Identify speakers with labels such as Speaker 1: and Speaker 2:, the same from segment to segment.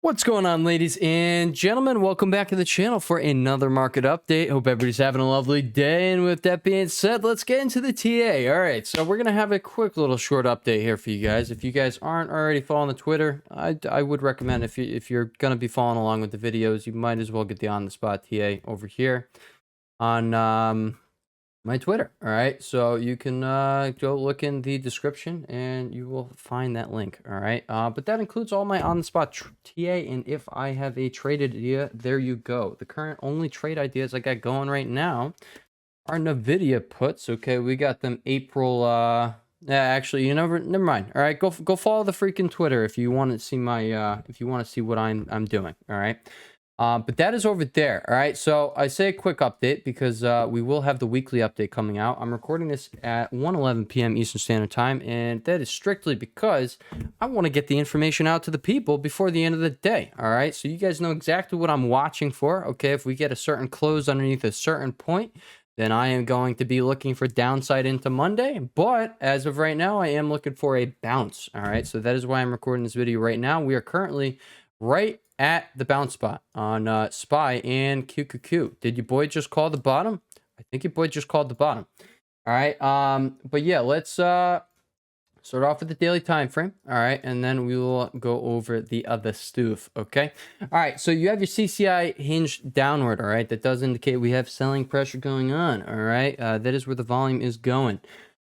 Speaker 1: What's going on, ladies and gentlemen? Welcome back to the channel for another market update. Hope everybody's having a lovely day. And with that being said, let's get into the TA. All right, so we're going to have a quick little short update here for you guys. If you guys aren't already following the Twitter, I would recommend if you're going to be following along with the videos, you might as well get the on-the-spot TA over here on my Twitter. All right, so you can go look in the description and you will find that link. All right, but that includes all my on-the-spot TA, and if I have a trade idea, there you go. The current only trade ideas I got going right now are Nvidia puts. Okay, we got them April yeah, actually, you never mind. All right, go follow the freaking Twitter if you want to see my if you want to see what I'm doing. All right. But that is over there. All right. So I say a quick update because we will have the weekly update coming out. I'm recording this at 1:11 p.m. Eastern Standard Time, and that is strictly because I want to get the information out to the people before the end of the day. All right. So you guys know exactly what I'm watching for. Okay. If we get a certain close underneath a certain point, then I am going to be looking for downside into Monday. But as of right now, I am looking for a bounce. All right. So that is why I'm recording this video right now. We are currently right at the bounce spot on SPY and QQQ. Did your boy just call the bottom? I think your boy just called the bottom. All right. But yeah, let's start off with the daily time frame. All right, and then we will go over the other stuff. Okay. All right. So you have your CCI hinged downward. All right. That does indicate we have selling pressure going on. All right. That is where the volume is going.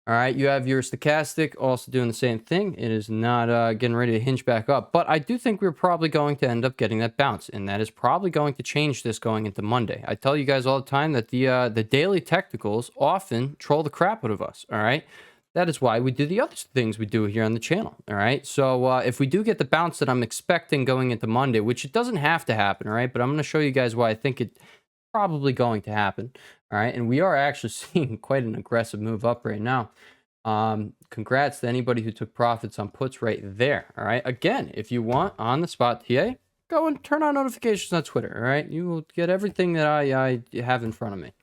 Speaker 1: All right, you have your stochastic also doing the same thing. It is not getting ready to hinge back up, but I do think we're probably going to end up getting that bounce, and that is probably going to change this going into Monday. I tell you guys all the time that the daily technicals often troll the crap out of us. All right, that is why we do the other things we do here on the channel. All right, so if we do get the bounce that I'm expecting going into Monday, which it doesn't have to happen, all right, but I'm going to show you guys why I think it's probably going to happen. All right, and we are actually seeing quite an aggressive move up right now. Congrats to anybody who took profits on puts right there. All right, again, if you want on the spot TA, go and turn on notifications on Twitter. All right, you will get everything that I have in front of me.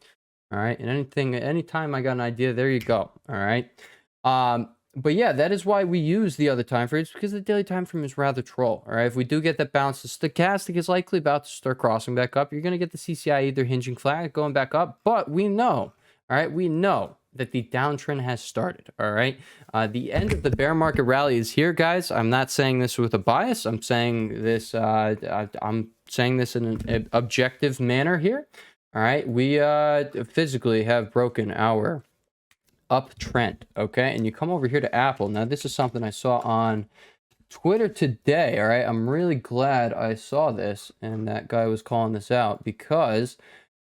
Speaker 1: All right, and anytime I got an idea, there you go. All right. But yeah, that is why we use the other time frames, because the daily time frame is rather troll. All right, if we do get that bounce, the stochastic is likely about to start crossing back up. You're going to get the CCI either hinging flat, going back up, but we know, all right, we know that the downtrend has started. All right, the end of the bear market rally is here, guys. I'm not saying this with a bias. I'm saying this. I'm saying this in an objective manner here. All right, we physically have broken our uptrend. Okay, and you come over here to Apple. Now this is something I saw on Twitter today. All right, I'm really glad I saw this and that guy was calling this out, because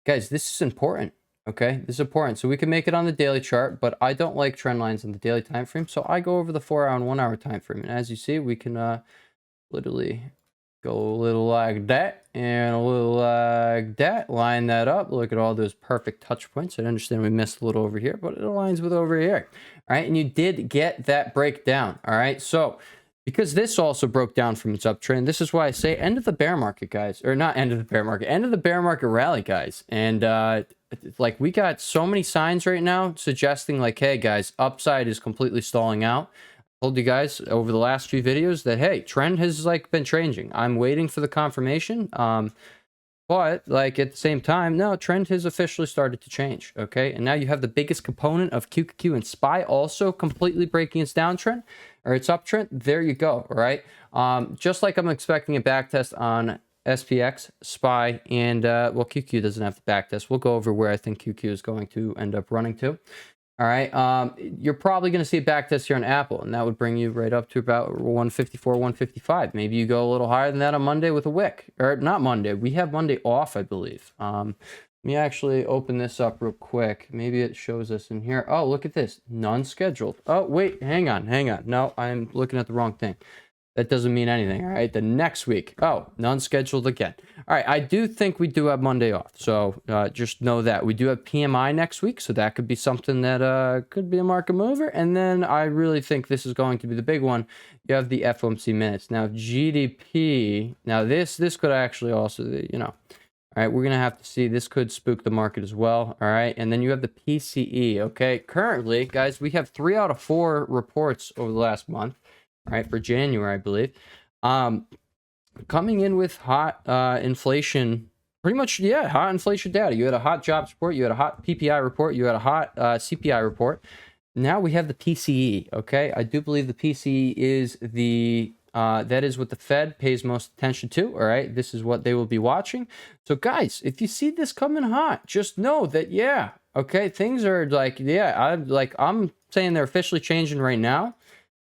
Speaker 1: guys, this is important. Okay, this is important. So we can make it on the daily chart, but I don't like trend lines on the daily time frame, so I go over the 4-hour and 1-hour time frame. And as you see, we can literally go a little like that and a little like that, line that up. Look at all those perfect touch points. I understand we missed a little over here, but it aligns with over here. All right, and you did get that breakdown. All right, so because this also broke down from its uptrend, this is why I say end of the bear market, guys, or not end of the bear market, end of the bear market rally, guys. And like, we got so many signs right now suggesting like, hey guys, upside is completely stalling out. Told you guys over the last few videos that, hey, trend has like been changing. I'm waiting for the confirmation. But like at the same time, no, trend has officially started to change. Okay, and now you have the biggest component of QQQ and SPY also completely breaking its downtrend or its uptrend. There you go. All right. Just like I'm expecting a backtest on SPX, SPY, and well, QQ doesn't have the backtest. We'll go over where I think QQ is going to end up running to. All right, you're probably going to see a backtest here on Apple, and that would bring you right up to about 154, 155. Maybe you go a little higher than that on Monday with a wick. Or not Monday. We have Monday off, I believe. Let me actually open this up real quick. Maybe it shows us in here. Oh, look at this. Non-scheduled. Oh, wait, hang on. No, I'm looking at the wrong thing. That doesn't mean anything, all right? The next week, oh, non-scheduled again. All right, I do think we do have Monday off, so just know that. We do have PMI next week, so that could be something that could be a market mover. And then I really think this is going to be the big one. You have the FOMC minutes. Now, GDP, now this could actually also, you know, all right, we're going to have to see. This could spook the market as well, all right? And then you have the PCE, okay? Currently, guys, we have 3 out of 4 reports over the last month. Right, for January, I believe. coming in with hot inflation, pretty much, yeah, hot inflation data. You had a hot jobs report, you had a hot PPI report, you had a hot CPI report. Now we have the PCE, okay? I do believe the PCE is the, that is what the Fed pays most attention to, all right? This is what they will be watching. So guys, if you see this coming hot, just know that, yeah, okay, things are like, yeah, I'm saying they're officially changing right now,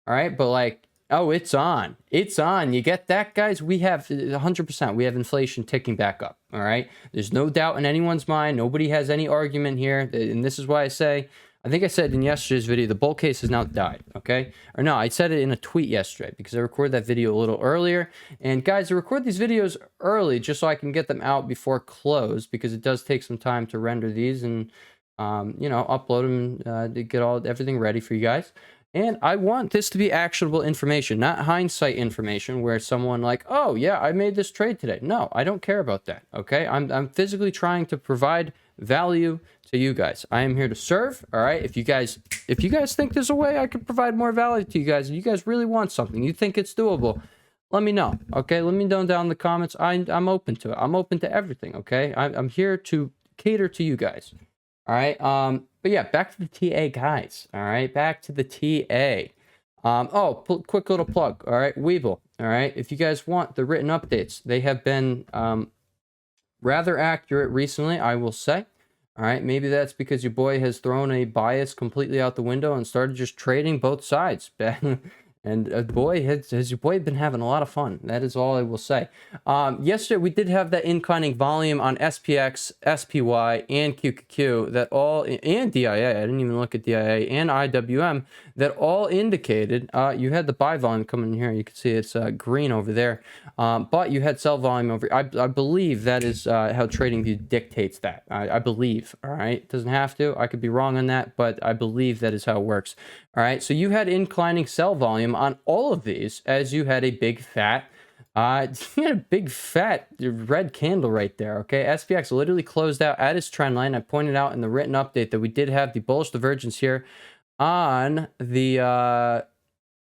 Speaker 1: all right? But like, oh, it's on. It's on. You get that, guys? We have 100%. We have inflation ticking back up, all right? There's no doubt in anyone's mind. Nobody has any argument here. And this is why I say, I think I said in yesterday's video, the bull case has now died, okay? Or no, I said it in a tweet yesterday because I recorded that video a little earlier. And guys, I record these videos early just so I can get them out before close because it does take some time to render these and, you know, upload them to get everything ready for you guys. And I want this to be actionable information, not hindsight information where someone like, oh, yeah, I made this trade today. No, I don't care about that, okay? I'm physically trying to provide value to you guys. I am here to serve, all right? If you guys think there's a way I could provide more value to you guys, and you guys really want something, you think it's doable, let me know, okay? Let me know down in the comments. I'm open to it. I'm open to everything, okay? I'm here to cater to you guys, all right? But yeah, back to the TA, guys. All right, back to the TA. Quick little plug. All right, Weeble. All right, if you guys want the written updates, they have been rather accurate recently, I will say. All right, maybe that's because your boy has thrown a bias completely out the window and started just trading both sides. And boy, has your boy been having a lot of fun. That is all I will say. Yesterday, we did have that inclining volume on SPX, SPY, and QQQ that all, and DIA, I didn't even look at DIA, and IWM, that all indicated, you had the buy volume coming in here. You can see it's green over there. But you had sell volume over, I believe that is how TradingView dictates that. I believe, all right? It doesn't have to. I could be wrong on that, but I believe that is how it works. All right, so you had inclining sell volume on all of these as you had a big fat, red candle right there, okay? SPX literally closed out at its trend line. I pointed out in the written update that we did have the bullish divergence here on the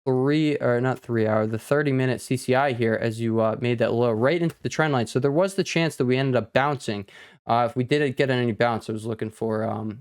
Speaker 1: 30-minute CCI here as you made that low right into the trend line. So there was the chance that we ended up bouncing. If we didn't get any bounce, I was looking for...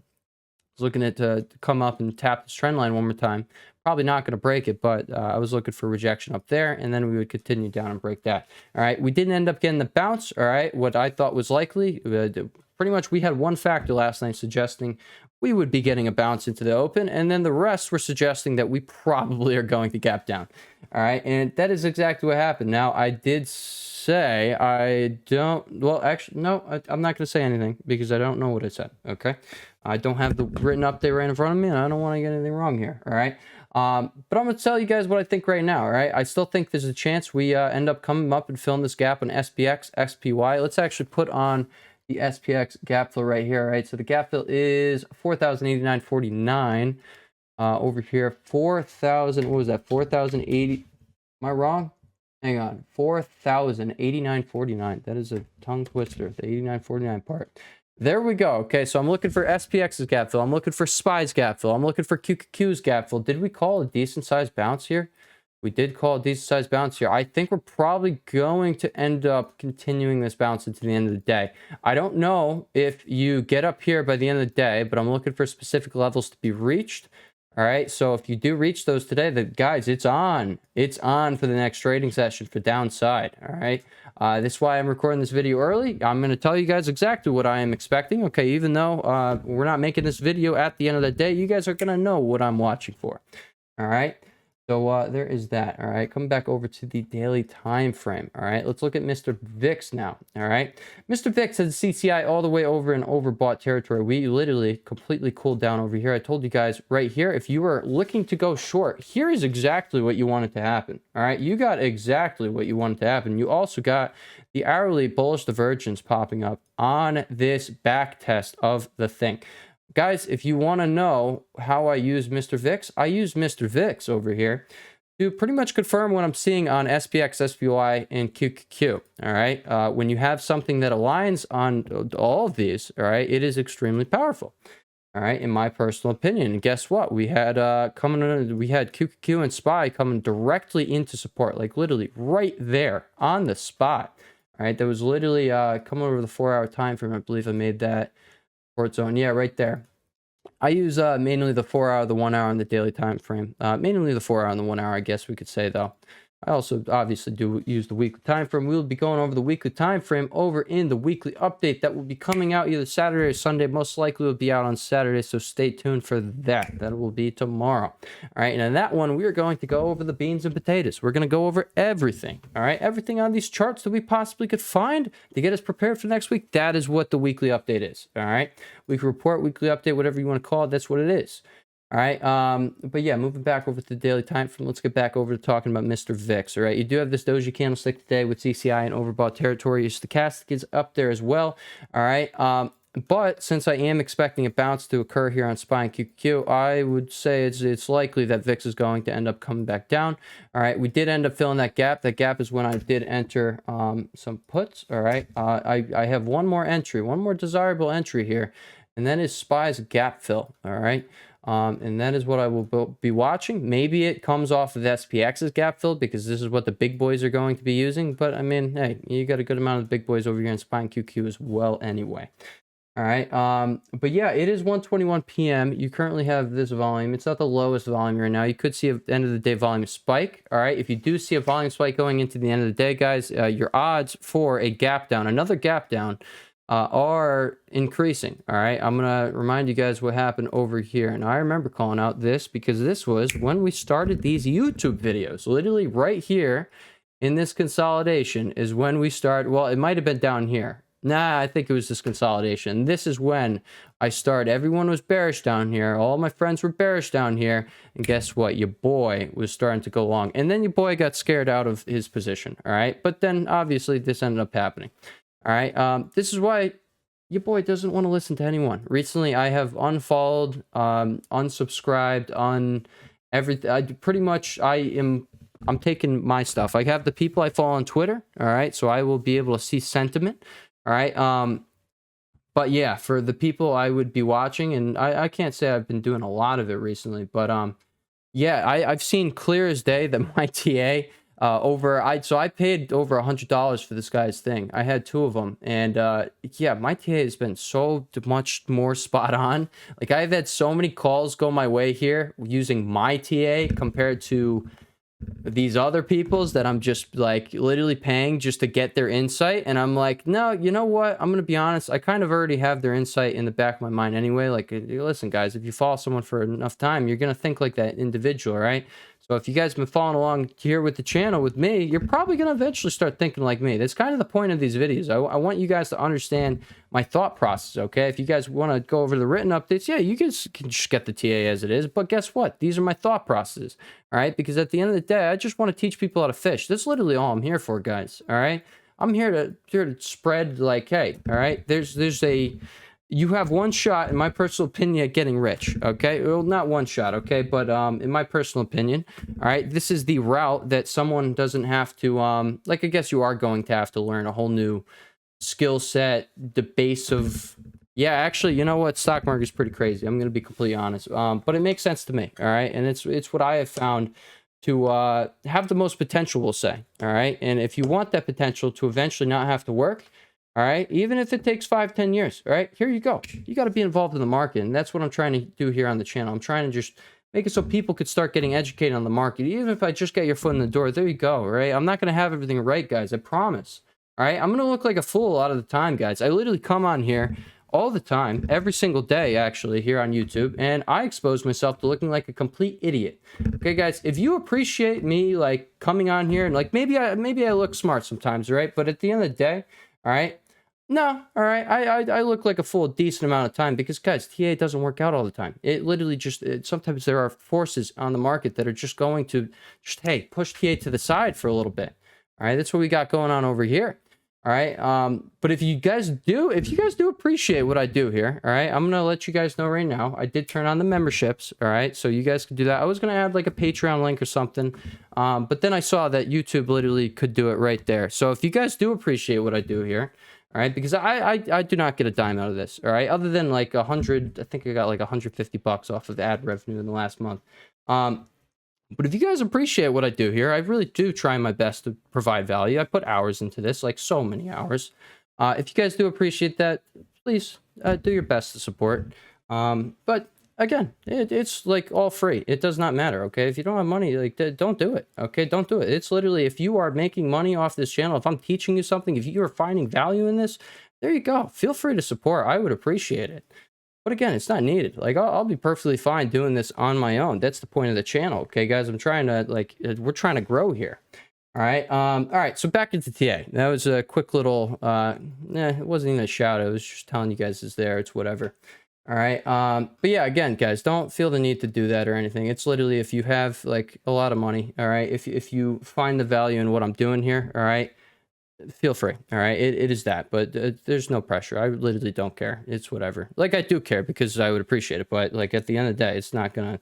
Speaker 1: looking at to come up and tap this trend line one more time. Probably not going to break it, but I was looking for rejection up there, and then we would continue down and break that. All right, we didn't end up getting the bounce. All right, what I thought was likely, pretty much we had one factor last night suggesting we would be getting a bounce into the open, and then the rest were suggesting that we probably are going to gap down. All right, and that is exactly what happened. Now, I did say I don't, well, actually, no, I'm not going to say anything because I don't know what I said, okay? I don't have the written update right in front of me, and I don't want to get anything wrong here, all right? But I'm going to tell you guys what I think right now, all right? I still think there's a chance we end up coming up and filling this gap on SPX, SPY. Let's actually put on the SPX gap fill right here, all right? So the gap fill is 4,089.49. Over here, 4,000, what was that? 4,080, am I wrong? Hang on, 4,089.49. That is a tongue twister, the 89.49 part. There we go. Okay, so I'm looking for SPX's gap fill. I'm looking for SPY's gap fill. I'm looking for QQQ's gap fill. Did we call a decent sized bounce here? We did call a decent sized bounce here. I think we're probably going to end up continuing this bounce into the end of the day. I don't know if you get up here by the end of the day, but I'm looking for specific levels to be reached. All right, so if you do reach those today, guys, it's on. It's on for the next trading session for downside, all right? This is why I'm recording this video early. I'm going to tell you guys exactly what I am expecting, okay? Even though we're not making this video at the end of the day, you guys are going to know what I'm watching for, all right? So there is that, all right? Coming back over to the daily time frame, all right? Let's look at Mr. VIX now, all right? Mr. VIX has CCI all the way over in overbought territory. We literally completely cooled down over here. I told you guys right here, if you were looking to go short, here is exactly what you wanted to happen, all right? You got exactly what you wanted to happen. You also got the hourly bullish divergence popping up on this back test of the thing. Guys, if you want to know how I use Mr. VIX, I use Mr. VIX over here to pretty much confirm what I'm seeing on SPX, SPY, and QQQ, all right? When you have something that aligns on all of these, all right, it is extremely powerful, All right, in my personal opinion. And guess what? We had we had QQQ and SPY coming directly into support, like literally right there on the spot. All right, that was literally coming over the 4-hour time frame. I believe I made that support zone. Yeah, right there. I use mainly the 4-hour, the 1 hour, and the daily time frame. Mainly the 4-hour and the 1 hour, I guess we could say, though. I also obviously do use the weekly time frame. We will be going over the weekly time frame over in the weekly update that will be coming out either Saturday or Sunday. Most likely will be out on Saturday, so stay tuned for that. That will be tomorrow. All right, and in that one, we are going to go over the beans and potatoes. We're going to go over everything. All right, everything on these charts that we possibly could find to get us prepared for next week. That is what the weekly update is. All right, weekly report, weekly update, whatever you want to call it. That's what it is. All right, but yeah, moving back over to the daily time frame, let's get back over to talking about Mr. VIX. All right, you do have this doji candlestick today with CCI and overbought territory. Your stochastic is up there as well. All right, but since I am expecting a bounce to occur here on SPY and QQQ, I would say it's likely that VIX is going to end up coming back down. All right, we did end up filling that gap. That gap is when I did enter some puts. All right, I have one more entry, one more desirable entry here, and then is SPY's gap fill. All right. And that is what I will be watching. Maybe it comes off of SPX's gap fill because this is what the big boys are going to be using. But I mean, hey, you got a good amount of the big boys over here in SPY and QQ as well anyway. All right. But yeah, it is 1:21 p.m. You currently have this volume. It's not the lowest volume right now. You could see at the end of the day volume spike. All right. If you do see a volume spike going into the end of the day, guys, your odds for a gap down, another gap down, are increasing. All right, I'm gonna remind you guys what happened over here, and I remember calling out this because this was when we started these YouTube videos. Literally right here in this consolidation is when we started. Well, it might have been down here. Nah, I think it was this consolidation. This is when I started. Everyone was bearish down here. All my friends were bearish down here. And guess what? Your boy was starting to go long. And then your boy got scared out of his position. All right. But then obviously this ended up happening. All right, this is why your boy doesn't want to listen to anyone. Recently, I have unfollowed, unsubscribed, everything. I'm taking my stuff. I have the people I follow on Twitter. All right, so I will be able to see sentiment. All right, but yeah, for the people I would be watching, and I can't say I've been doing a lot of it recently, but yeah, I've seen clear as day that my TA. So I paid over $100 for this guy's thing. I had 2 of them, and yeah, my TA has been so much more spot on. Like, I've had so many calls go my way here using my TA compared to these other people's that I'm just like literally paying just to get their insight. And I'm like, no, you know what? I'm gonna be honest. I kind of already have their insight in the back of my mind anyway. Like, listen, guys, if you follow someone for enough time, you're gonna think like that individual, right? So if you guys have been following along here with the channel with me, you're probably going to eventually start thinking like me. That's kind of the point of these videos. I want you guys to understand my thought process, okay? If you guys want to go over the written updates, yeah, you guys can just get the TA as it is. But guess what? These are my thought processes, all right? Because at the end of the day, I just want to teach people how to fish. That's literally all I'm here for, guys, all right? I'm here to spread like, hey, all right? You have one shot, in my personal opinion, at getting rich, okay? Well, not one shot, okay? But in my personal opinion, all right, this is the route that someone doesn't have to, like, I guess you are going to have to learn a whole new skill set, the base of, yeah, actually, you know what? Stock market is pretty crazy. I'm going to be completely honest. But it makes sense to me, all right? And it's what I have found to have the most potential, we'll say, all right? And if you want that potential to eventually not have to work, all right, even if it takes 5-10 years, all right, here you go. You got to be involved in the market, and that's what I'm trying to do here on the channel. I'm trying to just make it so people could start getting educated on the market. Even if I just get your foot in the door, there you go, all right? I'm not going to have everything right, guys, I promise. All right, I'm going to look like a fool a lot of the time, guys. I literally come on here all the time, every single day, actually, here on YouTube, and I expose myself to looking like a complete idiot. Okay, guys, if you appreciate me, like, coming on here, and, like, maybe I look smart sometimes, right? But at the end of the day, all right, no, all right, I look like a fool a decent amount of time because, guys, TA doesn't work out all the time. It literally just, sometimes there are forces on the market that are just going to just, hey, push TA to the side for a little bit. All right, that's what we got going on over here. All right, but if you guys do appreciate what I do here, all right, I'm going to let you guys know right now, I did turn on the memberships, all right, so you guys can do that. I was going to add like a Patreon link or something, but then I saw that YouTube literally could do it right there. So if you guys do appreciate what I do here, All right, because I do not get a dime out of this. All right, other than like 100, I think I got like $150 off of ad revenue in the last month. But if you guys appreciate what I do here, I really do try my best to provide value. I put hours into this, like so many hours. If you guys do appreciate that, please do your best to support. But again, it's like all free. It does not matter, okay? If you don't have money, like, don't do it, okay? Don't do it. It's literally, if you are making money off this channel, if I'm teaching you something, if you are finding value in this, there you go. Feel free to support. I would appreciate it. But again, it's not needed. Like, I'll be perfectly fine doing this on my own. That's the point of the channel, okay, guys? I'm trying to, like, we're trying to grow here. All right, so back into TA. That was a quick little, it wasn't even a shout. I was just telling you guys it's there. It's whatever. All right, but yeah, again, guys, don't feel the need to do that or anything. It's literally, if you have, like, a lot of money, all right, if you find the value in what I'm doing here, all right, feel free. All right, it is that, but there's no pressure. I literally don't care. It's whatever. Like, I do care because I would appreciate it, but like at the end of the day, it's not gonna,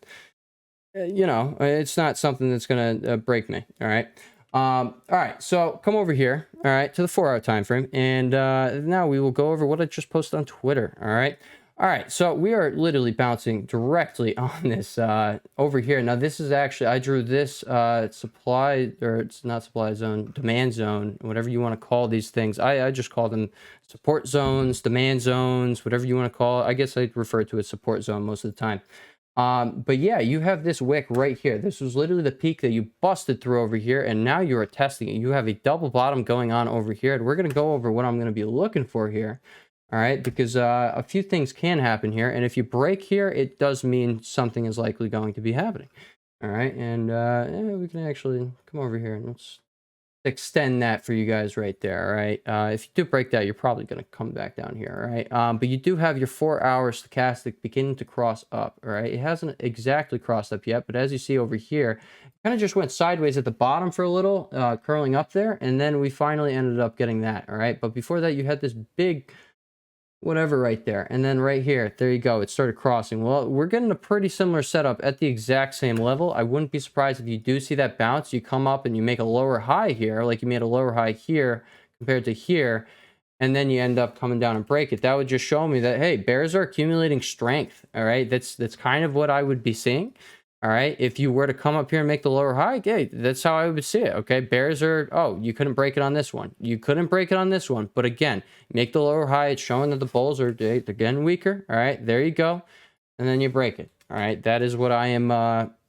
Speaker 1: it's not something that's gonna break me. All right. All right, so come over here, all right, to the 4-hour time frame, and now we will go over what I just posted on Twitter. All right, so we are literally bouncing directly on this over here. Now, this is actually, I drew this supply, or it's not supply zone, demand zone, whatever you want to call these things. I just call them support zones, demand zones, whatever you want to call it. I guess I refer to it as support zone most of the time. But yeah, you have this wick right here. This was literally the peak that you busted through over here, and now you are testing it. You have a double bottom going on over here, and we're going to go over what I'm going to be looking for here. All right, because a few things can happen here, and if you break here, it does mean something is likely going to be happening. All right, and we can actually come over here and let's extend that for you guys right there. All right, if you do break that, you're probably going to come back down here. All right, but you do have your 4-hour stochastic beginning to cross up. All right, it hasn't exactly crossed up yet, but as you see over here, it kind of just went sideways at the bottom for a little, curling up there, and then we finally ended up getting that. All right, but before that, you had this big whatever right there, and then right here, there you go, it started crossing. Well, we're getting a pretty similar setup at the exact same level. I wouldn't be surprised if you do see that bounce, you come up and you make a lower high here, like you made a lower high here compared to here, and then you end up coming down and break it. That would just show me that, hey, bears are accumulating strength. All right, that's kind of what I would be seeing. All right, if you were to come up here and make the lower high, okay, that's how I would see it. Okay, bears are, oh, you couldn't break it on this one. You couldn't break it on this one. But again, make the lower high. It's showing that the bulls are, they're getting weaker. All right, there you go. And then you break it. All right, that is what I am,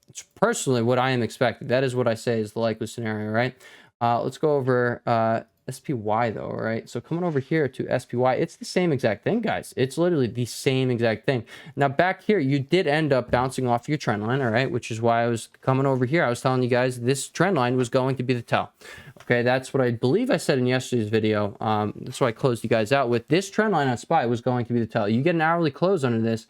Speaker 1: it's personally what I am expecting. That is what I say is the likely scenario, right? Let's go over SPY though, all right? So coming over here to SPY, it's the same exact thing, guys. It's literally the same exact thing. Now back here, you did end up bouncing off your trend line, all right? Which is why I was coming over here. I was telling you guys this trend line was going to be the tell. Okay, that's what I believe I said in yesterday's video. That's what I closed you guys out with. This trend line on SPY was going to be the tell. You get an hourly close under this.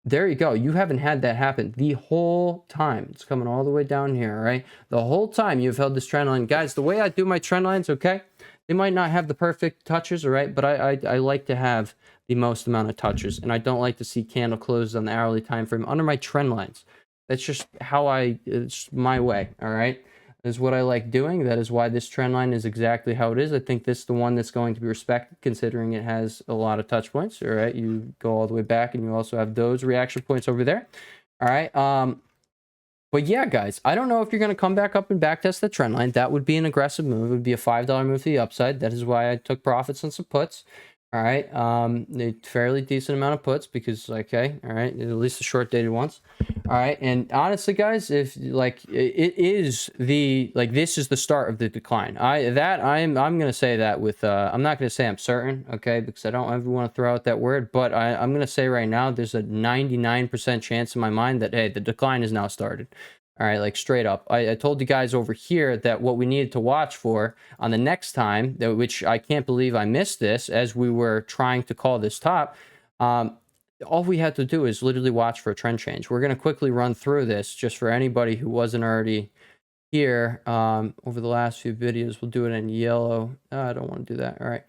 Speaker 1: There you go. You haven't had that happen the whole time. It's coming all the way down here, all right? The whole time you've held this trend line. Guys, the way I do my trend lines, okay? They might not have the perfect touches, all right? But I like to have the most amount of touches, and I don't like to see candle closes on the hourly time frame under my trend lines. That's just how it's my way, all right? That is what I like doing. That is why this trend line is exactly how it is. I think this is the one that's going to be respected, considering it has a lot of touch points, all right? You go all the way back, and you also have those reaction points over there, all right? But yeah, guys, I don't know if you're going to come back up and backtest the trend line. That would be an aggressive move. It would be a $5 move to the upside. That is why I took profits on some puts. All right. A fairly decent amount of puts because, okay, all right, at least the short dated ones. All right. And honestly, guys, if like it is this is the start of the decline. I'm going to say that with, I'm not going to say I'm certain, okay, because I don't ever want to throw out that word, but I'm going to say right now, there's a 99% chance in my mind that, hey, the decline is now started. All right, like straight up. I told you guys over here that what we needed to watch for on the next time, which I can't believe I missed this as we were trying to call this top. All we had to do is literally watch for a trend change. We're going to quickly run through this just for anybody who wasn't already here over the last few videos. We'll do it in yellow. I don't want to do that. All right.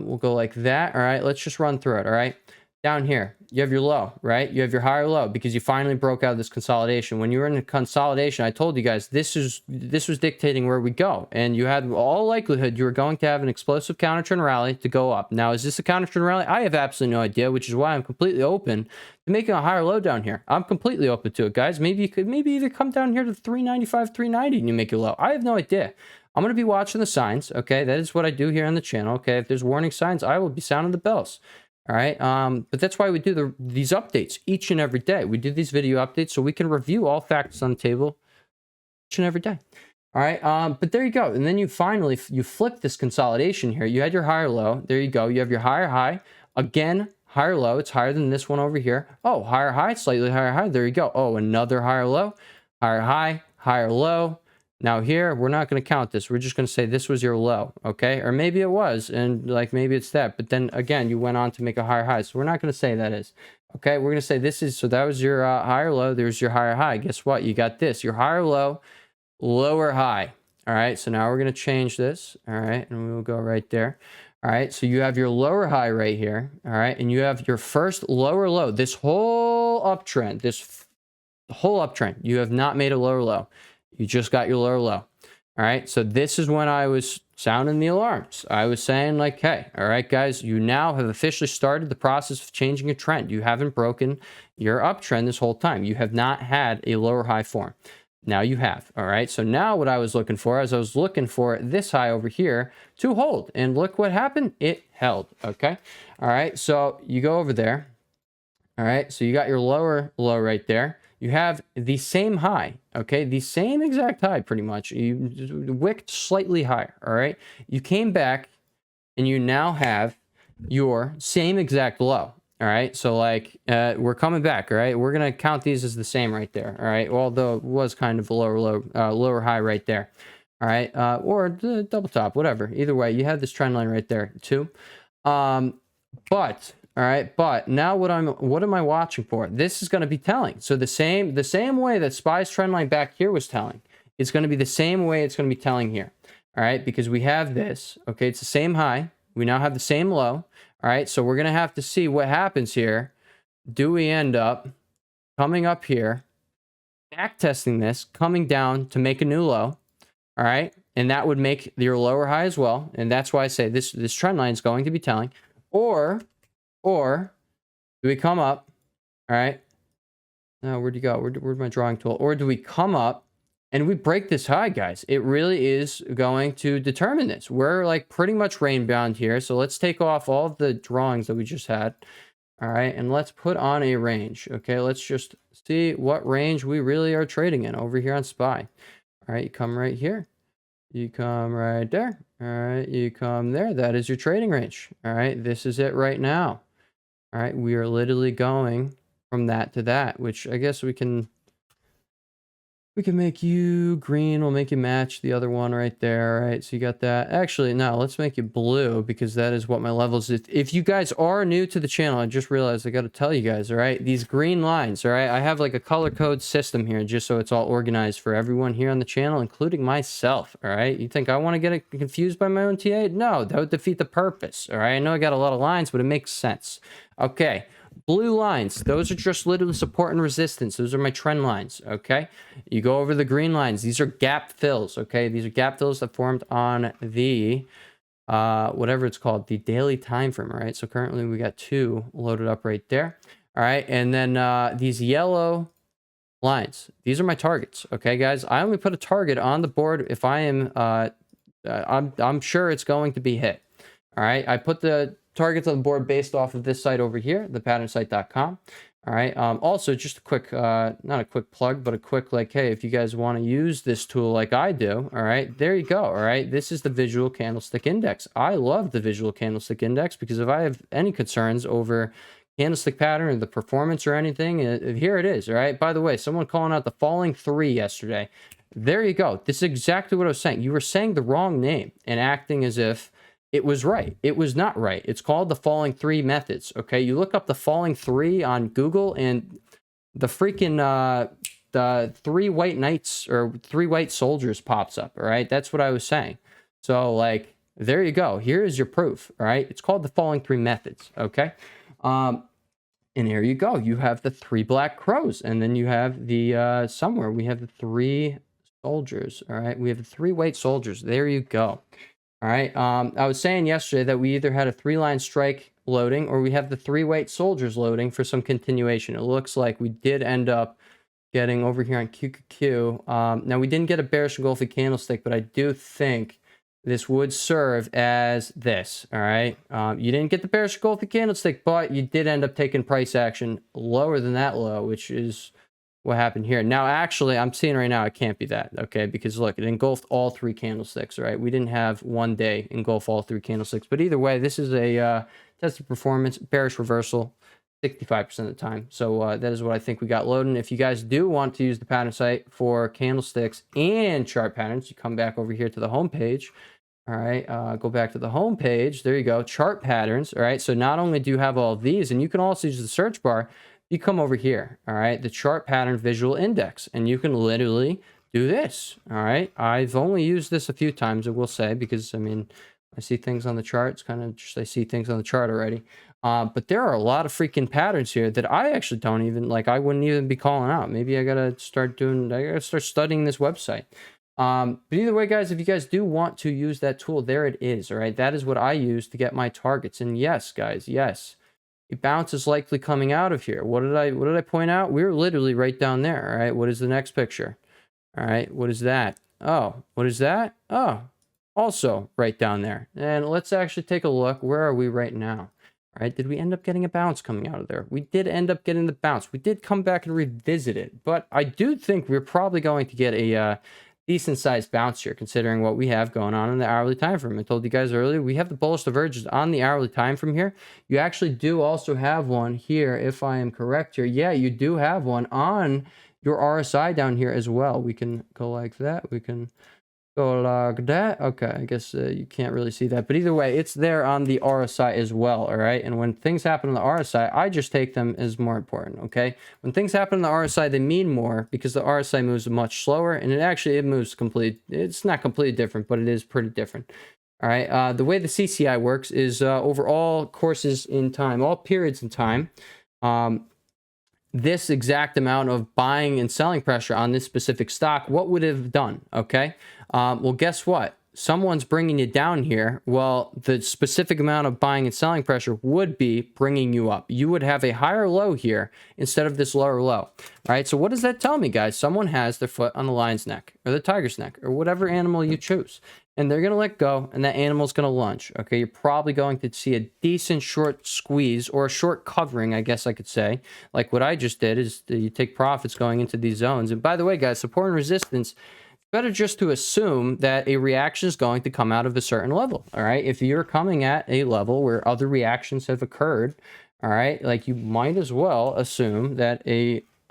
Speaker 1: We'll go like that. All right. Let's just run through it. All right. down here, you have your low, right? You have your higher low because you finally broke out of this consolidation. When you were in a consolidation, I told you guys this was dictating where we go, and you had all likelihood you were going to have an explosive counter trend rally to go up. Now, is this a counter trend rally? I have absolutely no idea, which is why I'm completely open to making a higher low down here. I'm completely open to it, guys. Maybe you could either come down here to 395, 390, and you make your low. I have no idea. I'm going to be watching the signs, okay? That is what I do here on the channel, okay? If there's warning signs, I will be sounding the bells. All right. But that's why we do these updates each and every day. We do these video updates so we can review all factors on the table each and every day. All right. But there you go. And then you flip this consolidation here. You had your higher low. There you go. You have your higher high. Again, higher low. It's higher than this one over here. Oh, higher high, slightly higher high. There you go. Oh, another higher low, higher high, higher low. Now here, we're not going to count this. We're just going to say this was your low, okay? Or maybe it was, and like maybe it's that. But then again, you went on to make a higher high. So we're not going to say that is. Okay, we're going to say this is, so that was your higher low. There's your higher high. Guess what? You got this, your higher low, lower high. All right, so now we're going to change this. All right, and we'll go right there. All right, so you have your lower high right here. All right, and you have your first lower low. This whole uptrend, you have not made a lower low. You just got your lower low. All right. So this is when I was sounding the alarms. I was saying like, hey, all right, guys, you now have officially started the process of changing a trend. You haven't broken your uptrend this whole time. You have not had a lower high form. Now you have. All right. So now what I was looking for is I was looking for this high over here to hold. And look what happened. It held. Okay. All right. So you go over there. All right. So you got your lower low right there. You have the same high, okay? The same exact high, pretty much. You wicked slightly higher, all right? You came back, and you now have your same exact low, all right? So, like, we're coming back, all right? We're going to count these as the same right there, all right? Although it was kind of a lower high right there, all right? Or the double top, whatever. Either way, you have this trend line right there, too. But... all right, but now what am I watching for? This is going to be telling. So the same way that SPY's trend line back here was telling, it's going to be the same way it's going to be telling here. All right, because we have this. Okay, it's the same high. We now have the same low. All right, so we're going to have to see what happens here. Do we end up coming up here, back testing this, coming down to make a new low? All right, and that would make your lower high as well. And that's why I say this trend line is going to be telling. Or do we come up, all right? Now, where'd you go? Where'd my drawing tool? Or do we come up and we break this high, guys? It really is going to determine this. We're like pretty much range bound here. So let's take off all of the drawings that we just had. All right, and let's put on a range. Okay, let's just see what range we really are trading in over here on SPY. All right, you come right here. You come right there. All right, you come there. That is your trading range. All right, this is it right now. All right, we are literally going from that to that, which I guess we can make you green. We'll make you match the other one right there. All right, so you got that. Actually, no, let's make you blue because that is what my levels is. If you guys are new to the channel, I just realized I got to tell you guys, all right, these green lines, all right, I have like a color code system here just so it's all organized for everyone here on the channel, including myself, all right? You think I want to get confused by my own TA? No, that would defeat the purpose, all right? I know I got a lot of lines, but it makes sense. Okay. Blue lines, those are just literally support and resistance. Those are my trend lines, okay? You go over the green lines. These are gap fills, okay? These are gap fills that formed on the, whatever it's called, the daily time frame, all right? So currently we got 2 loaded up right there, all right? And then these yellow lines, these are my targets, okay, guys? I only put a target on the board if I am, I'm sure it's going to be hit, all right? I put the targets on the board based off of this site over here, thepatternsight.com. All right. Also, just a quick, not a quick plug, but a quick like, hey, if you guys want to use this tool like I do, all right, there you go. All right. This is the visual candlestick index. I love the visual candlestick index because if I have any concerns over candlestick pattern or the performance or anything, here it is. All right. By the way, someone calling out the falling 3 yesterday. There you go. This is exactly what I was saying. You were saying the wrong name and acting as if it was right. It was not right. It's called the falling 3 methods. Okay, you look up the falling 3 on Google, and the freaking the 3 white knights or 3 white soldiers pops up. All right, that's what I was saying. So like, there you go. Here is your proof. All right, it's called the falling 3 methods. Okay, And here you go. You have the 3 black crows. And then you have the, somewhere we have the 3 soldiers. All right. We have the 3 white soldiers. There you go. All right. I was saying yesterday that we either had a 3-line strike loading or we have the 3 white soldiers loading for some continuation. It looks like we did end up getting over here on QQQ. Now, we didn't get a bearish engulfing candlestick, but I do think this would serve as this. All right. You didn't get the bearish engulfing candlestick, but you did end up taking price action lower than that low, which is what happened here. Now, actually, I'm seeing right now it can't be that, okay? Because look, it engulfed all 3 candlesticks, right? We didn't have one day engulf all 3 candlesticks. But either way, this is a tested performance, bearish reversal, 65% of the time. So that is what I think we got loaded. If you guys do want to use the pattern site for candlesticks and chart patterns, you come back over here to the home page. All right, go back to the home page. There you go, chart patterns. All right, so not only do you have all of these, and you can also use the search bar, you come over here, all right, the chart pattern visual index, and you can literally do this. All right, I've only used this a few times, I will say, because I mean, I see things on the chart. It's kind of just I see things on the chart already. But there are a lot of freaking patterns here that I actually don't even like. I wouldn't even be calling out. Maybe I gotta start studying this website. But either way, guys, if you guys do want to use that tool, there it is. All right, that is what I use to get my targets. And yes, guys, yes. A bounce is likely coming out of here. What did I point out? We're literally right down there. All right. What is the next picture? All right. What is that? Oh, what is that? Oh, also right down there. And let's actually take a look. Where are we right now? All right. Did we end up getting a bounce coming out of there? We did end up getting the bounce. We did come back and revisit it, but I do think we're probably going to get a decent sized bounce here, considering what we have going on in the hourly time frame. I told you guys earlier, we have the bullish divergence on the hourly time frame here. You actually do also have one here, if I am correct here. Yeah, you do have one on your RSI down here as well. We can go like that. We can go like that. Okay, I guess you can't really see that. But either way, it's there on the RSI as well, all right? And when things happen on the RSI, I just take them as more important, okay? When things happen on the RSI, they mean more because the RSI moves much slower, and it moves it's not completely different, but it is pretty different. All right, the way the CCI works is over all courses in time, all periods in time, this exact amount of buying and selling pressure on this specific stock, what would it have done? Okay. Well, guess what? Someone's bringing you down here. Well, the specific amount of buying and selling pressure would be bringing you up. You would have a higher low here instead of this lower low. All right. So what does that tell me, guys? Someone has their foot on the lion's neck or the tiger's neck or whatever animal you choose. And they're going to let go, and that animal's going to lunge. Okay, you're probably going to see a decent short squeeze or a short covering, I guess I could say. Like what I just did is you take profits going into these zones. And by the way, guys, support and resistance, better just to assume that a reaction is going to come out of a certain level. All right, if you're coming at a level where other reactions have occurred, all right, like you might as well assume that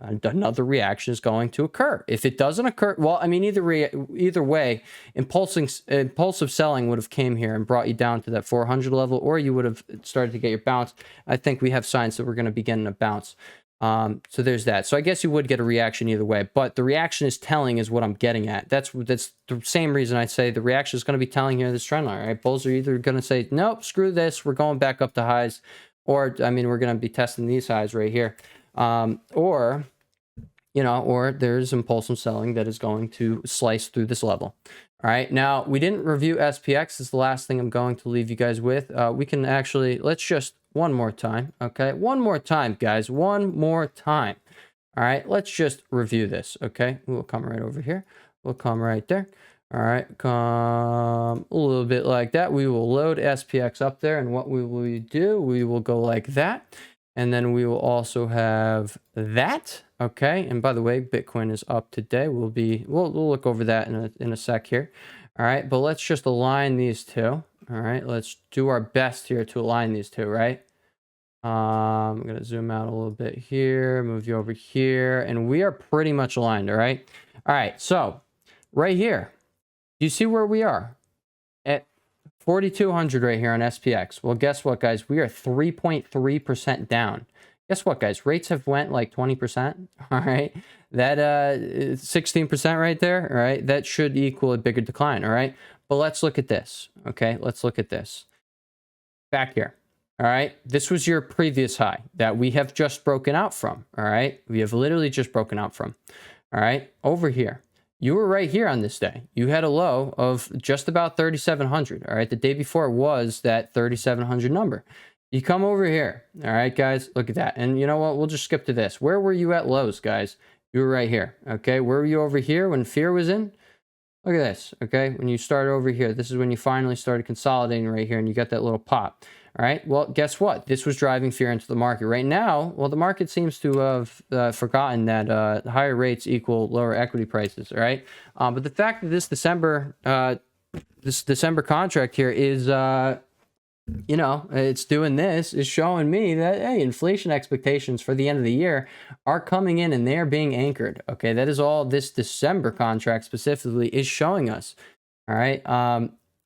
Speaker 1: another reaction is going to occur. If it doesn't occur, well, I mean, either way, impulsive selling would have came here and brought you down to that 400 level, or you would have started to get your bounce. I think we have signs that we're going to be getting a bounce. So there's that. So I guess you would get a reaction either way, but the reaction is telling is what I'm getting at. That's the same reason I say the reaction is going to be telling here this trend line, right? Bulls are either going to say, nope, screw this, we're going back up to highs, or, I mean, we're going to be testing these highs right here. Or there's impulsive selling that is going to slice through this level. All right. Now, we didn't review SPX. This is the last thing I'm going to leave you guys with. We can actually, let's just one more time. Okay. One more time, guys. One more time. All right. Let's just review this. Okay. We'll come right over here. We'll come right there. All right. Come a little bit like that. We will load SPX up there. And what we will do, we will go like that. And then we will also have that. Okay. And by the way, Bitcoin is up today. We'll look over that in a sec here. All right. But let's just align these two. All right. Let's do our best here to align these two, right? I'm going to zoom out a little bit here, move you over here, and we are pretty much aligned. All right. All right. So right here, you see where we are at 4,200 right here on SPX. Well, guess what, guys? We are 3.3% down. Guess what, guys? Rates have went like 20%. All right. That 16% right there. All right. That should equal a bigger decline. All right. But let's look at this. Okay. Let's look at this. Back here. All right, this was your previous high that we have just broken out from. All right, we have literally just broken out from. All right, over here, you were right here on this day. You had a low of just about 3,700. All right, the day before was that 3,700 number. You come over here. All right, guys, look at that. And you know what? We'll just skip to this. Where were you at lows, guys? You were right here. Okay, where were you over here when fear was in? Look at this. Okay, when you started over here, this is when you finally started consolidating right here, and you got that little pop. All right, well, guess what? This was driving fear into the market. Right now, well, the market seems to have forgotten that higher rates equal lower equity prices. All right, but the fact that this December contract here is it's doing this is showing me that, hey, inflation expectations for the end of the year are coming in and they're being anchored. Okay, that is all this December contract specifically is showing us. All right,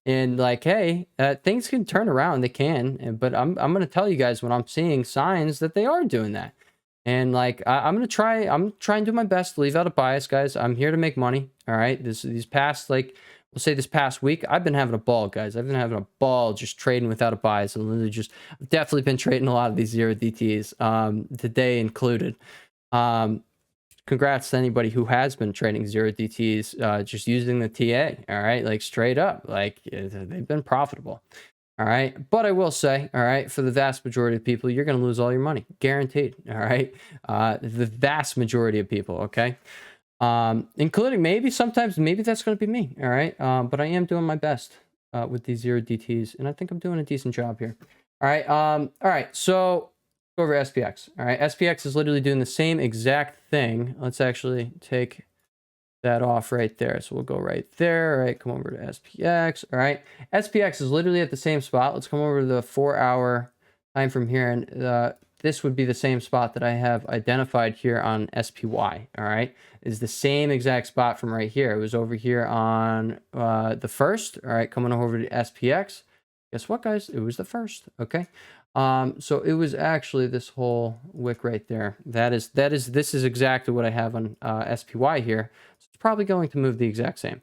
Speaker 1: and like, hey, things can turn around. They can, but I'm going to tell you guys when I'm seeing signs that they are doing that. And like, I'm trying to do my best to leave out a bias, guys. I'm here to make money. All right, these past, like, we'll say this past week, I've been having a ball, guys. I've been having a ball just trading without a bias. And literally I've definitely been trading a lot of these zero DTs, today included. Congrats to anybody who has been trading zero DTs, just using the TA. All right, like straight up, like they've been profitable. All right, but I will say, all right, for the vast majority of people, you're going to lose all your money, guaranteed. All right, the vast majority of people. Okay. Including maybe sometimes that's going to be me. All right. But I am doing my best, with these zero DTs, and I think I'm doing a decent job here. All right. All right. So go over SPX. All right. SPX is literally doing the same exact thing. Let's actually take that off right there. So we'll go right there. All right. Come over to SPX. All right. SPX is literally at the same spot. Let's come over to the 4-hour time from here. And, this would be the same spot that I have identified here on SPY. All right, is the same exact spot from right here. It was over here on the first. All right, coming over to SPX. Guess what, guys? It was the first. Okay, so it was actually this whole wick right there. This is exactly what I have on SPY here. So it's probably going to move the exact same.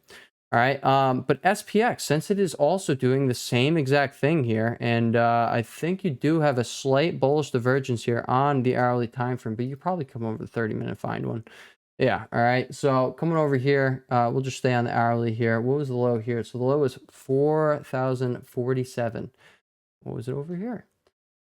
Speaker 1: All right, but SPX, since it is also doing the same exact thing here, and I think you do have a slight bullish divergence here on the hourly time frame, but you probably come over the 30-minute find one. Yeah, all right, so coming over here, we'll just stay on the hourly here. What was the low here? So the low was 4,047. What was it over here?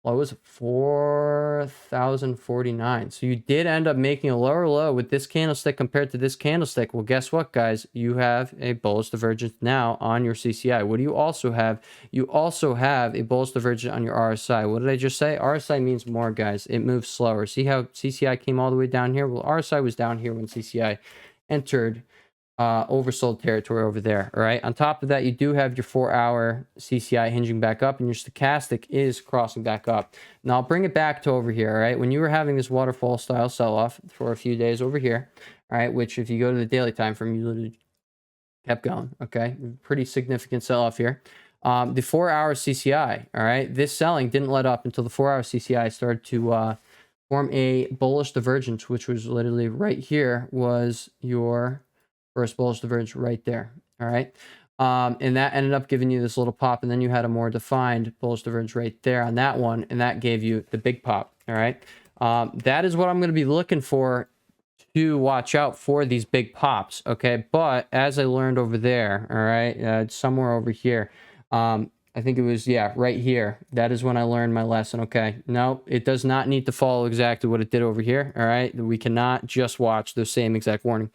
Speaker 1: Low was 4,049. So you did end up making a lower low with this candlestick compared to this candlestick. Well, guess what, guys? You have a bullish divergence now on your CCI. What do you also have? You also have a bullish divergence on your RSI. What did I just say? RSI means more, guys. It moves slower. See how CCI came all the way down here? Well, RSI was down here when CCI entered oversold territory over there. All right, on top of that, you do have your 4-hour CCI hinging back up, and your stochastic is crossing back up. Now I'll bring it back to over here. All right, when you were having this waterfall style sell-off for a few days over here, all right, which if you go to the daily time frame, you literally kept going. Okay, pretty significant sell-off here. The 4-hour CCI, all right, this selling didn't let up until the 4-hour CCI started to form a bullish divergence, which was literally right here was your first bullish divergence right there. All right. And that ended up giving you this little pop, and then you had a more defined bullish divergence right there on that one, and that gave you the big pop. All right. That is what I'm going to be looking for to watch out for, these big pops. Okay. But as I learned over there, all right, somewhere over here, I think it was, yeah, right here. That is when I learned my lesson. Okay. No, it does not need to follow exactly what it did over here. All right. We cannot just watch the same exact warning.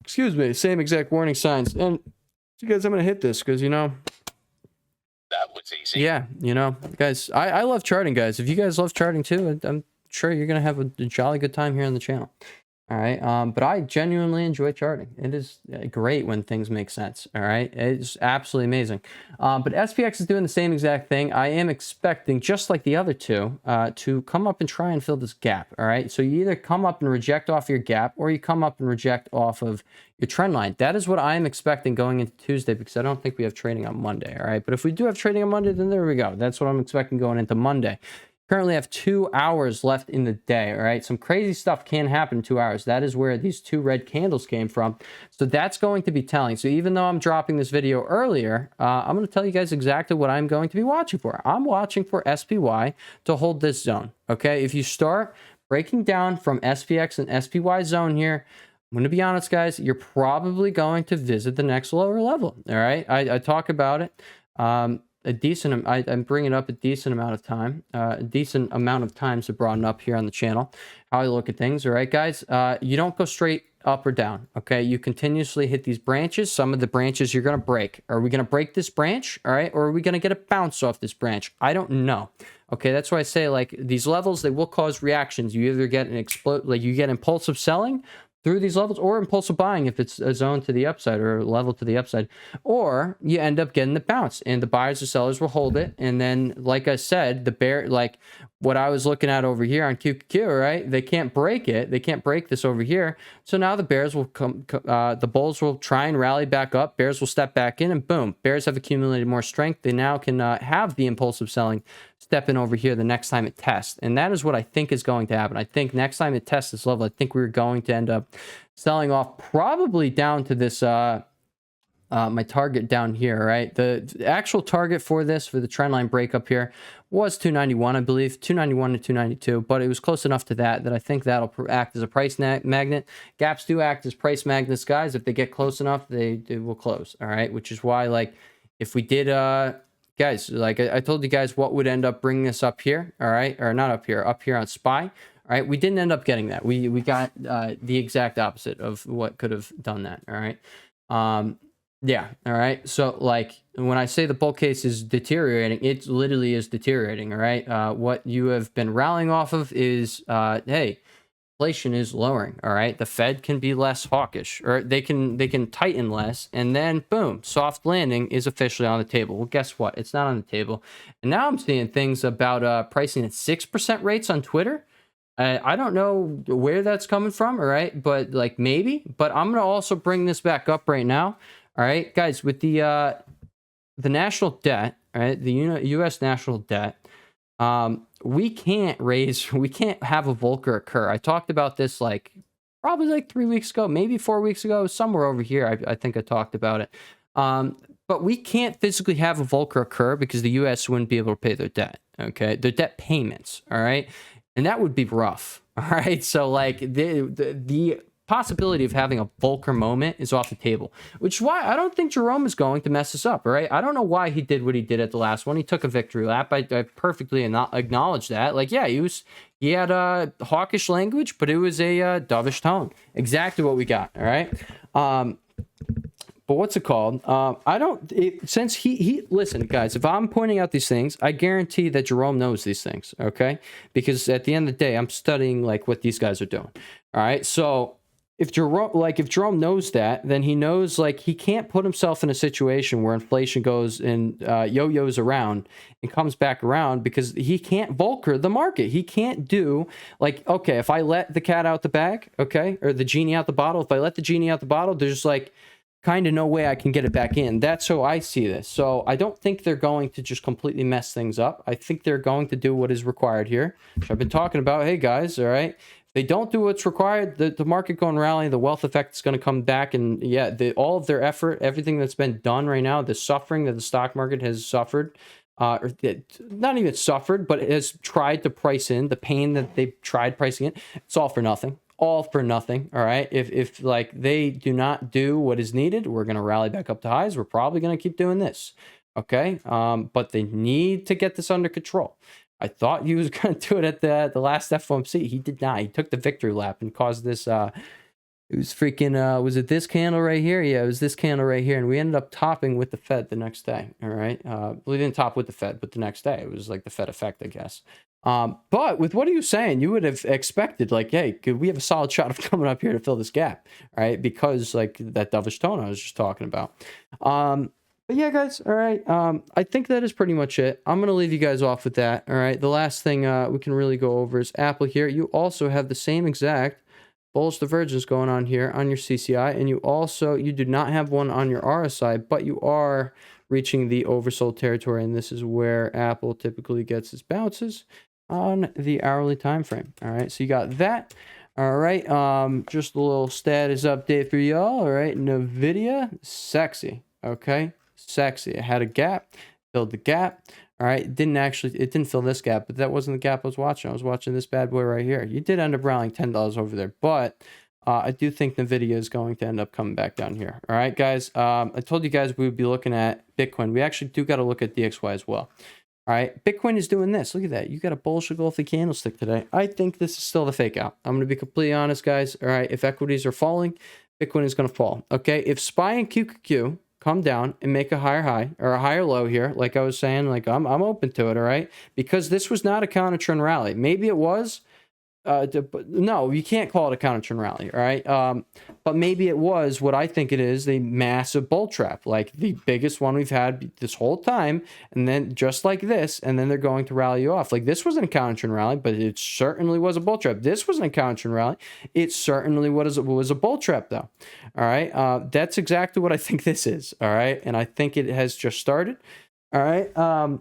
Speaker 1: Excuse me, same exact warning signs. And you guys, I'm going to hit this because, that
Speaker 2: was easy.
Speaker 1: Yeah, guys, I love charting, guys. If you guys love charting too, I'm sure you're going to have a jolly good time here on the channel. All right. But I genuinely enjoy charting. It is great when things make sense. All right. It's absolutely amazing. But SPX is doing the same exact thing. I am expecting, just like the other two, to come up and try and fill this gap. All right. So you either come up and reject off your gap, or you come up and reject off of your trend line. That is what I am expecting going into Tuesday, because I don't think we have trading on Monday. All right. But if we do have trading on Monday, then there we go. That's what I'm expecting going into Monday. Currently have 2 hours left in the day. All right, some crazy stuff can happen in 2 hours. That is where these 2 red candles came from. So that's going to be telling. So even though I'm dropping this video earlier, I'm going to tell you guys exactly what I'm going to be watching for. I'm watching for SPY to hold this zone. Okay, if you start breaking down from SPX and SPY zone here, I'm going to be honest, guys, you're probably going to visit the next lower level. All right, I talk about it. A decent, I'm bringing up a decent amount of time, a decent amount of times to broaden up here on the channel, how I look at things. All right, guys, you don't go straight up or down. Okay, you continuously hit these branches. Some of the branches you're going to break. Are we going to break this branch? All right, or are we going to get a bounce off this branch? I don't know. Okay, that's why I say, like, these levels, they will cause reactions. You either get an explode, like you get impulsive selling through these levels, or impulsive buying if it's a zone to the upside or a level to the upside, or you end up getting the bounce and the buyers or sellers will hold it. And then, like I said, the bear, like what I was looking at over here on QQQ, right? They can't break it. They can't break this over here. So now the bears will come, the bulls will try and rally back up. Bears will step back in and boom, bears have accumulated more strength. They now can have the impulsive selling step in over here the next time it tests. And that is what I think is going to happen. I think next time it tests this level, I think we're going to end up selling off probably down to this, my target down here, right? The actual target for this, for the trend line breakup here, was 291, I believe, 291 to 292, but it was close enough to that I think that'll act as a price magnet. Gaps do act as price magnets, guys. If they get close enough, they will close, all right? Which is why, like, if we did, guys, like I told you guys what would end up bringing us up here, all right? Or not up here on SPY, all right? We didn't end up getting that. We got the exact opposite of what could have done that, all right? Yeah, all right. So, like, when I say the bull case is deteriorating, it literally is deteriorating, all right? What you have been rallying off of is, hey, inflation is lowering, all right? The Fed can be less hawkish, or they can tighten less, and then boom, soft landing is officially on the table. Well, guess what? It's not on the table. And now I'm seeing things about pricing at 6% rates on Twitter. I don't know where that's coming from, all right? But, like, maybe. But I'm going to also bring this back up right now. All right, guys, with the national debt, all right, the U.S. national debt, we can't have a Volcker occur. I talked about this like probably like 3 weeks ago, maybe 4 weeks ago, somewhere over here. I think I talked about it. But we can't physically have a Volcker occur because the U.S. wouldn't be able to pay their debt. Okay, their debt payments. All right, and that would be rough. All right, so like the possibility of having a Volcker moment is off the table, which is why I don't think Jerome is going to mess us up, all right? I don't know why he did what he did at the last one. He took a victory lap. I perfectly acknowledge that. Like, yeah, he had a hawkish language, but it was a dovish tone. Exactly what we got, all right? But what's it called? Since he listen, guys, if I'm pointing out these things, I guarantee that Jerome knows these things, okay? Because at the end of the day, I'm studying like what these guys are doing. All right. So if Jerome knows that, then he knows like he can't put himself in a situation where inflation goes and yo-yos around and comes back around, because he can't Volcker the market. He can't do like, okay, if I let the cat out the bag, okay, or the genie out the bottle, if I let the genie out the bottle, there's like kind of no way I can get it back in. That's how I see this. So I don't think they're going to just completely mess things up. I think they're going to do what is required here. So I've been talking about, hey guys, all right, they don't do what's required, the market going rally, the wealth effect is going to come back. And yeah, all of their effort, everything that's been done right now, the suffering that the stock market has suffered, or not even suffered, but has tried to price in, the pain that they've tried pricing in, it's all for nothing. All for nothing. All right. If like they do not do what is needed, we're going to rally back up to highs. We're probably going to keep doing this. Okay. But they need to get this under control. I thought he was going to do it at the last FOMC. He did not. He took the victory lap and caused this. It was freaking, was it this candle right here? Yeah, it was this candle right here. And we ended up topping with the Fed the next day. All right. We didn't top with the Fed, but the next day it was like the Fed effect, I guess. But with what are you saying? You would have expected like, hey, could we have a solid shot of coming up here to fill this gap? All right. Because like that dovish tone I was just talking about. But yeah, guys, all right. I think that is pretty much it. I'm going to leave you guys off with that, all right? The last thing we can really go over is Apple here. You also have the same exact bullish divergence going on here on your CCI, and you do not have one on your RSI, but you are reaching the oversold territory, and this is where Apple typically gets its bounces. on the hourly time frame. All right, so you got that. All right, just a little status update for y'all. All right, NVIDIA, sexy. Okay, sexy. It had a gap, filled the gap. All right, it didn't fill this gap, but that wasn't the gap I was watching. I was watching this bad boy right here. You did end up rallying $10 over there, but I do think NVIDIA is going to end up coming back down here. All right, guys. I told you guys we would be looking at Bitcoin. We actually do got to look at DXY as well. All right, Bitcoin is doing this. Look at that. You got a bullish engulfing candlestick today. I think this is still the fake out. I'm going to be completely honest, guys. All right, if equities are falling, Bitcoin is going to fall. Okay, if SPY and QQQ come down and make a higher high or a higher low here, like I was saying, like I'm open to it. All right, because this was not a counter trend rally. Maybe it was. No, you can't call it a counter trend rally, all right? But maybe it was what I think it is, a massive bull trap, like the biggest one we've had this whole time, and then just like this, and then they're going to rally you off. Like this wasn't a counter trend rally, but it certainly was a bull trap. This wasn't a counter trend rally. It certainly was a bull trap, though. All right, that's exactly what I think this is. All right, and I think it has just started. All right.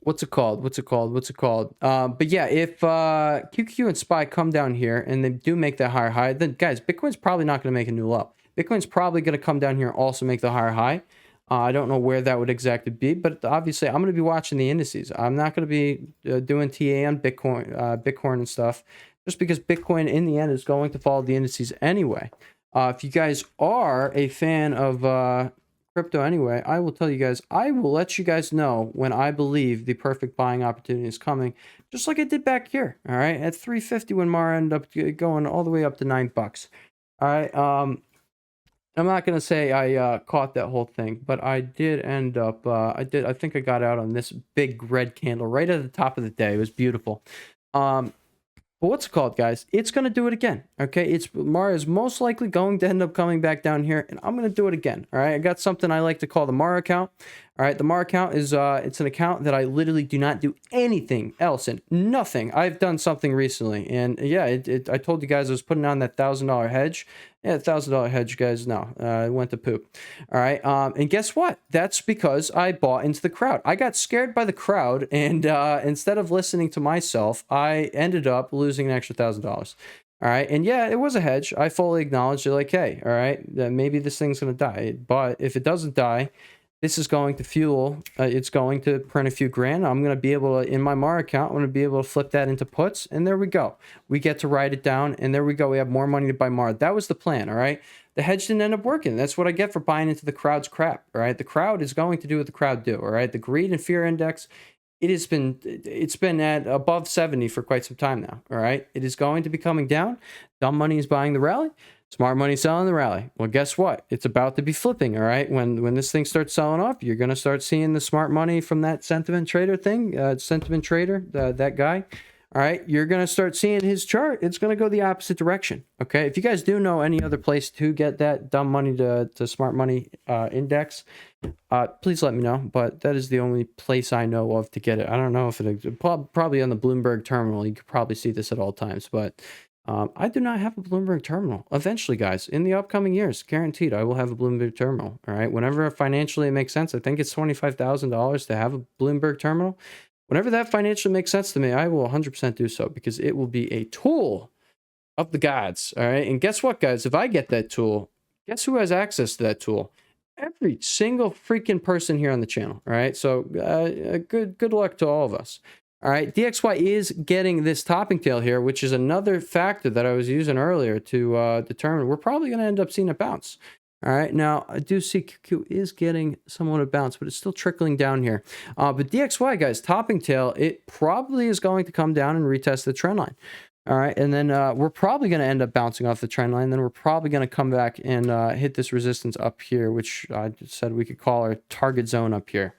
Speaker 1: What's it called? But yeah, if QQ and SPY come down here and they do make that higher high, then guys, Bitcoin's probably not going to make a new low. Bitcoin's probably going to come down here and also make the higher high. I don't know where that would exactly be, but obviously I'm going to be watching the indices. I'm not going to be doing TA on Bitcoin and stuff, just because Bitcoin in the end is going to follow the indices anyway. If you guys are a fan of crypto anyway, I will tell you guys, I will let you guys know when I believe the perfect buying opportunity is coming, just like I did back here. All right, at 350 when Mara ended up going all the way up to $9. All right, I'm not gonna say I caught that whole thing, but I did end up I think I got out on this big red candle right at the top of the day. It was beautiful. But what's it called, guys? It's going to do it again, okay? Mara is most likely going to end up coming back down here, and I'm going to do it again, all right? I got something I like to call the Mara account, all right? The Mara account is, it's an account that I literally do not do anything else in, nothing. I've done something recently, and yeah, I told you guys I was putting on that $1,000 hedge. Yeah, $1,000 hedge, guys. No, it went to poop. All right. And guess what? That's because I bought into the crowd. I got scared by the crowd, and instead of listening to myself, I ended up losing an extra $1,000. All right. And yeah, it was a hedge. I fully acknowledged it. Like, hey, all right, maybe this thing's gonna die, but if it doesn't die, this is going to fuel, it's going to print a few grand. I'm going to be able to, in my Mara account, I'm going to be able to flip that into puts. And there we go. We get to write it down. And there we go. We have more money to buy Mara. That was the plan. All right. The hedge didn't end up working. That's what I get for buying into the crowd's crap. All right. The crowd is going to do what the crowd do. All right. The greed and fear index, it's been at above 70 for quite some time now. All right. It is going to be coming down. Dumb money is buying the rally. Smart money selling the rally. Well, guess what? It's about to be flipping, all right? When this thing starts selling off, you're going to start seeing the smart money from that sentiment trader thing, that guy. All right, you're going to start seeing his chart. It's going to go the opposite direction, okay? If you guys do know any other place to get that dumb money to smart money index, please let me know. But that is the only place I know of to get it. I don't know if it probably on the Bloomberg terminal. You could probably see this at all times, but I do not have a Bloomberg terminal. Eventually, guys, in the upcoming years, guaranteed, I will have a Bloomberg terminal. All right, whenever financially it makes sense, I think it's $25,000 to have a Bloomberg terminal. Whenever that financially makes sense to me, I will 100% do so because it will be a tool of the gods. All right, and guess what, guys? If I get that tool, guess who has access to that tool? Every single freaking person here on the channel. All right, so good luck to all of us. All right, DXY is getting this topping tail here, which is another factor that I was using earlier to determine we're probably going to end up seeing a bounce. All right, now I do see QQ is getting somewhat of a bounce, but it's still trickling down here. But DXY, guys, topping tail, it probably is going to come down and retest the trend line. All right, and then we're probably going to end up bouncing off the trend line. Then we're probably going to come back and hit this resistance up here, which I just said we could call our target zone up here.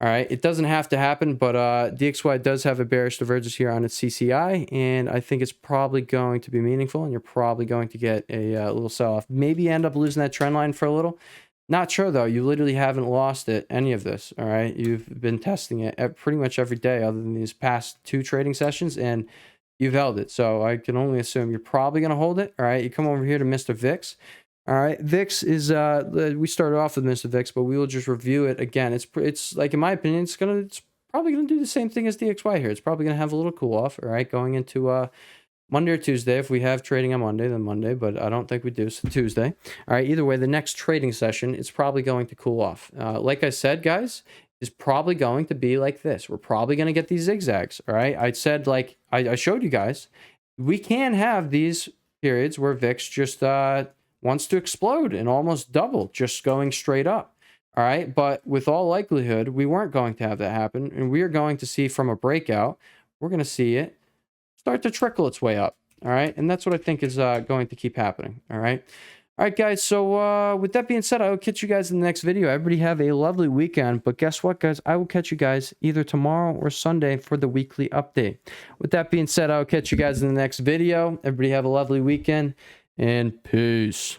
Speaker 1: All right, it doesn't have to happen, but DXY does have a bearish divergence here on its CCI, and I think it's probably going to be meaningful, and you're probably going to get a little sell-off. Maybe end up losing that trend line for a little. Not sure, though. You literally haven't lost it, any of this, all right? You've been testing it pretty much every day other than these past 2 trading sessions, and you've held it. So I can only assume you're probably going to hold it, all right? You come over here to Mr. VIX. All right, VIX is we started off with Mr. VIX, but we will just review it again. It's like, in my opinion, it's probably going to do the same thing as DXY here. It's probably going to have a little cool off, all right, going into Monday or Tuesday. If we have trading on Monday, then Monday, but I don't think we do, so Tuesday. All right, either way, the next trading session, it's probably going to cool off. Like I said, guys, is probably going to be like this. We're probably going to get these zigzags, all right? I said, like I showed you guys, we can have these periods where VIX just wants to explode and almost double, just going straight up, all right? But with all likelihood, we weren't going to have that happen, and we are going to see from a breakout, we're going to see it start to trickle its way up, all right? And that's what I think is going to keep happening, all right? All right, guys, so with that being said, I will catch you guys in the next video. Everybody have a lovely weekend. But guess what, guys? I will catch you guys either tomorrow or Sunday for the weekly update. With that being said, I will catch you guys in the next video. Everybody have a lovely weekend, and peace.